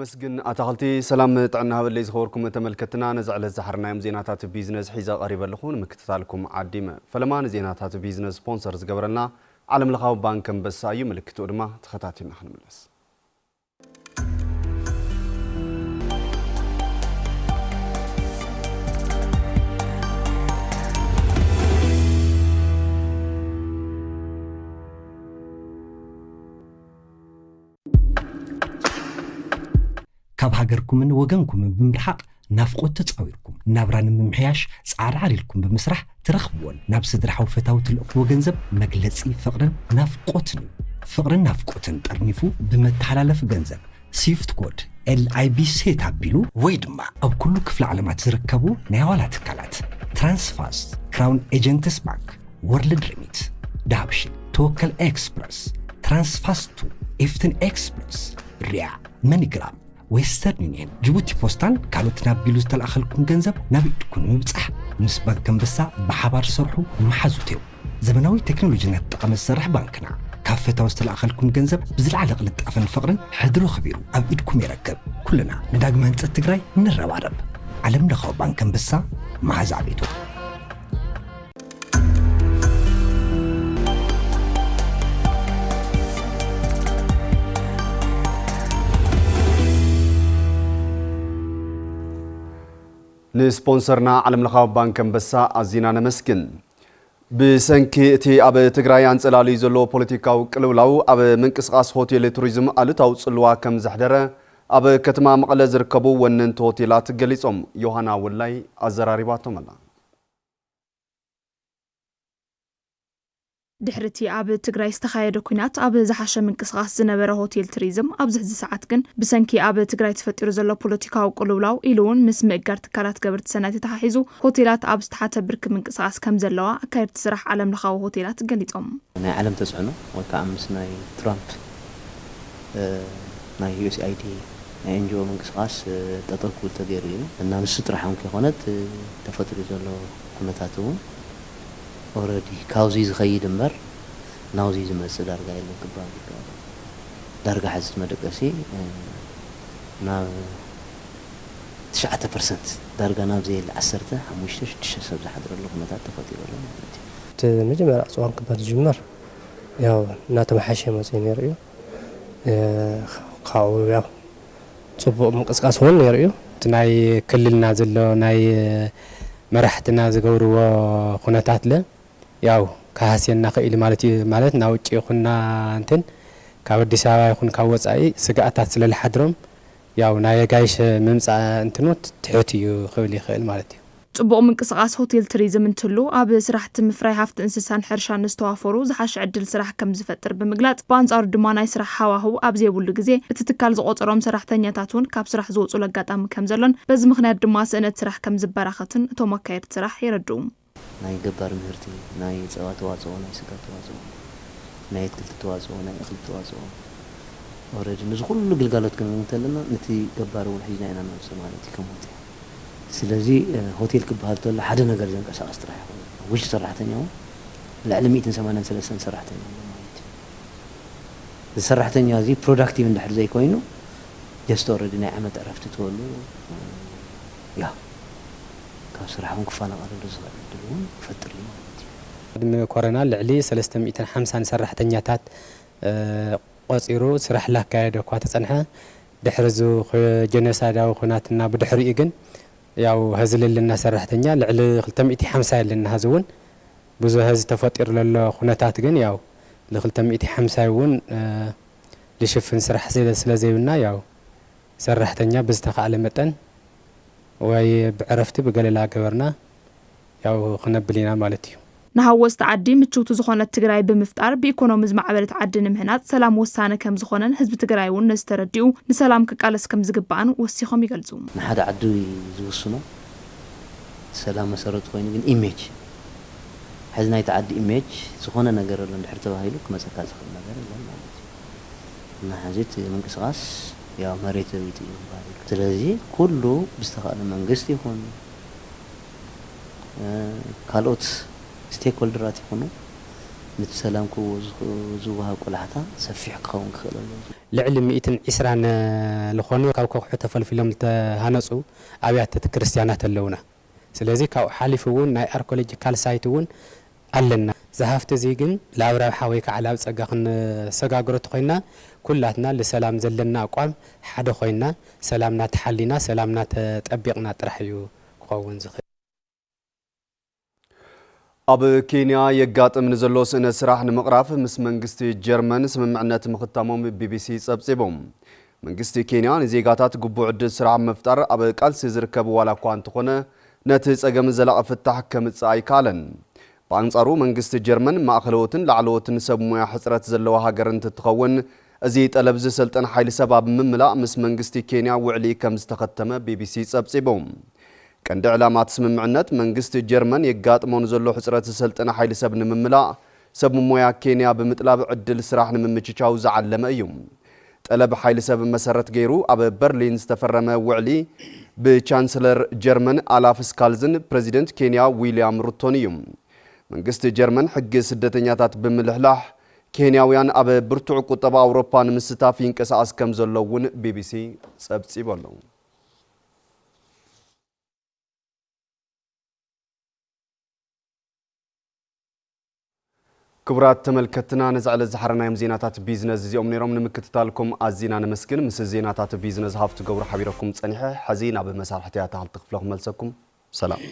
ተመስግን አታልቲ ሰላም ጥዕና በለይ ዝኸወርኩም ተመልከትና ነዝዕለ ዝሓርናዮም ዜናታት ቢዝነስ ሒዛ ቀሪበልኹን ምክትታልኩም ዓዲመ ፈለማን ዜናታት ቢዝነስ ስፖንሰር ዝገበረልና ዓለም ለኻው ባንክ አንበሳ እዩ ምልክቱ ድማ ተኸታቲልና ክንምለስ ካብ ሃገርኩምን ወገንኩምን ብምርሓቕ ናፍቆት ተጻዊርኩም ናብራን ምምሕያሽ ጻዕር ዓሪልኩም ብምስራሕ ትረኽብዎን ናብ ስድራሓው ፈታው ትልእኽዎ ገንዘብ መግለጺ ፍቕርን ናፍቆትን ፍቕርን ናፍቆትን ጠርኒፉ ብመተሓላለፍ ገንዘብ ስዊፍት ኮድ LIB ሴት አቢሉ ወይ ድማ ኣብ ኩሉ ክፍለ ዓለማት ዝርከቡ ናይ ኣዋላት ትካላት ትራንስፋስት ክራውን ኤጀንትስ ባንክ ወርልድ ሪሚት ዳብሽን ተወከል ኤክስፕረስ ትራንስፋስቱ ኢፍትን ኤክስፕረስ ሪያ መኒግራም ዌስተርን ዩኒየን ጅቡቲ ፖስታን ካልኦት ናቢሉ ዝተላኸልኩም ገንዘብ ናብ ኢድኩም ምብጻሕ ምስ ባንክ አንበሳ ብሓባር ሰርሑ መሓዙትዩ ዘመናዊ ቴክኖሎጂ ነተጠቐመ ዝሰርሕ ባንክና ካብ ፈታው ዝተላኸልኩም ገንዘብ ብዝለዓለ ቅልጣፈን ፍቕርን ሕድሩ ኸቢሩ ኣብ ኢድኩም ይረከብ ኩልና ንዳግመ ህንጸት ትግራይ ንረባረብ ዓለም ለኻው ባንክ አንበሳ መሓዛ ቤቱ ንስፖንሰርና ዓለም ለኻው ባንክ አንበሳ አዚና ነመስግን ብሰንኪ እቲ ኣብ ትግራይ አንጸላሊ ዘሎ ፖለቲካው ቅልውላው ኣብ ምንቅስቃስ ሆቴል ቱሪዝም አሉታው ጽልዋ ከም ዘሕደረ ኣብ ከተማ መቐለ ዝርከቡ ወነንቲ ሆቴላት ገሊጾም ዮሐና ወላይ አዘራሪባቶም ኣላ ድሕርቲ ኣብ ትግራይ ዝተኻየደ ኩናት ኣብ ዝሓሸ ምንቅስቃስ ዝነበረ ሆቴል ቱሪዝም ኣብ ዝሕዚ ሰዓት ግን ብሰንኪ ኣብ ትግራይ ተፈጢሩ ዘሎ ፖለቲካዊ ቅልውላው ኢሉውን ምስ ምእጋር ትካላት ገበርቲ ሰናይ ተተሓሒዙ ሆቴላት ኣብ ዝተሓተ ብርኪ ምንቅስቃስ ከም ዘለዋ ኣካየድቲ ስራሕ ዓለም ለኻዊ ሆቴላት ገሊጾም ናይ ዓለም ተጽዕኖ ወይ ከዓ ምስ ናይ ትራምፕ ናይ USAID ናይ NGO ምንቅስቃስ ጠጠው ክብል ተገይሩ እዩ እና ንሱ ጥራሕ እውን ከይኾነት ተፈጢሩ ዘሎ ኩነታት እውን already ካውዚ ዝኸይድ እምበር ናውዚ ዝመጽእ ዳርጋ የለን ክባል ይከኣል ዳርጋ ሓዝት መደቀሲ ናብ 9% ዳርጋ ናብ ዘየለ 15-6 ሰብ ዝሓድረሉ ኩነታት ተፈጢሩ ኣሎ ማለት እዩ መጀመርያ ኣጽዋን ክባል ዝጅመር ያው እናተመሓሸ መጽእ ነይሩ እዩ ካብኡ ያው ጽቡቕ ምንቅስቃስ እውን ነይሩ እዩ እቲ ናይ ክልልና ዘሎ ናይ መራሕትና ዝገብርዎ ኩነታት ለ ያው ካህስየና ኸኢል ማለት ናውጪ ይኹንና እንትን ካብ አዲስ አበባ ይኹን ካብ ወጻኢ ስጋኣታት ስለልሓድሮም ያው ናይ ጋይሽ ምምጻእ እንትኖት ትሕት እዩ ክብል ይኽእል ማለት እዩ ጽቡቕ ምንቅስቃስ ሆቴል ቱሪዝም እንትሉ ኣብ ስራሕቲ ምፍራይ ሃፍቲ እንስሳን ሕርሻን ዝተዋፈሩ ዝሓሸ ዕድል ስራሕ ከም ዝፈጥር ብምግላጽ ብኣንጻሩ ድማ ናይ ስራሕ ሃዋህው ኣብ ዘይብሉ ግዜ እቲ ትካል ዝቆጸሮም ሰራሕተኛታት እውን ካብ ስራሕ ዝወጹሉ ኣጋጣሚ ከም ዘሎን በዚ ምኽንያት ድማ ስእነት ስራሕ ከም ዝበራኸትን እቶም ኣካየድቲ ስራሕ ይረድኡ ናይ ገባር ምህርቲ ናይ ፀባ ተዋጽኦ ናይ ስጋ ተዋጽኦ ናይ ኣትክልቲ ተዋጽኦ ናይ እኽሊ ተዋጽኦ ኦሬዲ ንዝ ኩሉ ግልጋሎት ክንተለና ነቲ ገባር እውን ሒዝና ኢና ንወስድ ማለት እዩ ከም ሆቴል ስለዚ ሆቴል ክበሃል ተሎ ሓደ ነገር ዘንቀሳቐስ ጥራሕ ይኹን ውሽ ሰራሕተኛ ልዕሊ 183 ሰራሕተኛ ማለት እዩ ሰራሕተኛ እዚ ፕሮዳክቲቭ እንድሕር ዘይኮይኑ ጀስት ኦሬዲ ናይ ዓመት ዕረፍቲ ትወሉ ያ ካብ ስራሕውን ክፋናቐሉ ዝኽእል ድሉውን ክፈጥር እዩ ማለት እዩ ቅድሚ ኮረና ልዕሊ 350 ሰራሕተኛታት ቆፂሩ ስራሕ ላካየደ እኳ ተጸንሐ ድሕሪ ዝ ጀነሳዳዊ ኩናትና ብድሕሪኡ ግን ያው ህዝልልና ሰራሕተኛ ልዕሊ 250 የለና ህዝውን ብዙ ህዝ ተፈጢሩ ዘሎ ኩነታት ግን ያው ለ250 እውን ልሽፍን ስራሕ ስለዘይብና ያው ሰራሕተኛ ብዝተኻለ መጠን ወይ ብዕረፍቲ በገለላ ገበርና ያው ክነብሊና ማለት እዩ ንሃወስቲ ዓዲ ምቹውቱ ዝኾነት ትግራይ ብምፍጣር ብኢኮኖሚ ዝማዕበለት ዓዲ ንምሕናጽ ሰላም ወሳነ ከም ዝኾነን ህዝቢ ትግራይ እውን ዝተረዲኡ ንሰላም ክቃለስ ከም ዝግባእን ወሲኾም ይገልጹ ንሓደ ዓዲ ዝውስኖ ሰላም መሰረት ኮይኑ ግን ኢሜጅ ሕዚ ናይቲ ዓዲ ኢሜጅ ዝኾነ ነገር ኣሎ እንድሕር ተባሂሉ ክመፀካ ዝኽእል ነገር የለን ማለት እዩ እና ሕዚት ምንቅስቃስ ያው መሬት ቤት እዩ ባሪ ስለዚ ኩሉ ብዝተኻለ መንግስት ይኹን ካልኦት ስቴክሆልደራት ይኹኑ نتسلام كو زوها قلعتا سفيح كون خلل لعل 120 لخونو كاو كوخ تفلفلهم هانصو ابيات كريستيانات اللونا ስለዚህ ካው ሓሊፍውን ናይ አርኮሎጂካል ሳይትውን አለና ዘሃፍተ ዚግን ላብራ ሓወይ ከዓላብ ጸጋኽን ሰጋግሮት ኮይና ኩላትና ለሰላም ዘለና አቋም ሓደ ኮይና ሰላምና ተሐሊና ሰላምና ተጠቢቅና ጥራሕዩ ክኸውን ዝኽእል ኣብ ኬንያ የጋጥም ንዘሎ ስነ ስራሕ ንምቕራፍ ምስ መንግስቲ ጀርመን ስምምዕነት ምኽታሞም ቢቢሲ ጸብጺቦም መንግስቲ ኬንያ ንዜጋታት ግቡዕ ዕድል ስራሕ መፍጠር ኣብ ቃልሲ ዝርከብ ዋላ እኳ እንተኾነ ነቲ ጸገም ዘላቕ ፍታሕ ከምጽእ ኣይካለን በአንጻሩ መንግስቲ ጀርመን ማእኸለዎትን ላዕለዎትን ሰብ ሞያ ሕጽረት ዘለዋ ሃገር እንትትኸውን እዚ ጠለብ ዝሰልጠን ሓይሊ ሰብ ኣብ ምምላእ ምስ መንግስቲ ኬንያ ውዕሊ ከም ዝተኸተመ ቢቢሲ ጸብጺቦም ቀንዲ ዕላማት ስምምዕነት መንግስቲ ጀርመን የጋጥሞን ዘሎ ሕጽረት ዝሰልጠን ሓይሊ ሰብ ንምምላእ ሰብ ሞያ ኬንያ ብምጥላብ ዕድል ስራሕ ንምምችቻው ዝዓለመ እዩ ጠለብ ሓይሊ ሰብ መሰረት ገይሩ ኣብ በርሊን ዝተፈረመ ውዕሊ ብቻንስለር ጀርመን አላፍ ስካልዝን ፕሬዚደንት ኬንያ ዊሊያም ሩቶን እዩ መንግስቲ ጀርመን ሕጊ ስደተኛታት ብምልሕላሕ ኬንያውያን ኣብ ብርቱዕ ቁጠባ አውሮፓ ንምስታፍ ይንቀሳቀስ ከም ዘለውን ቢቢሲ ጸብጺቡ ኣሎ ክቡራት ተመልከትና ነዛዕለ ዝሓረናዮም ዜናታት ቢዝነስ እዚኦም ነይሮም ንምክትታልኩም ኣዚና ነመስግን ምስ ዜናታት ቢዝነስ ሃፍቱ ገብሩ ሓቢረኩም ጸኒሐ ሕዚ ናብ መሳርሕትያታት ክፍለኹም መልሰኩም ሰላም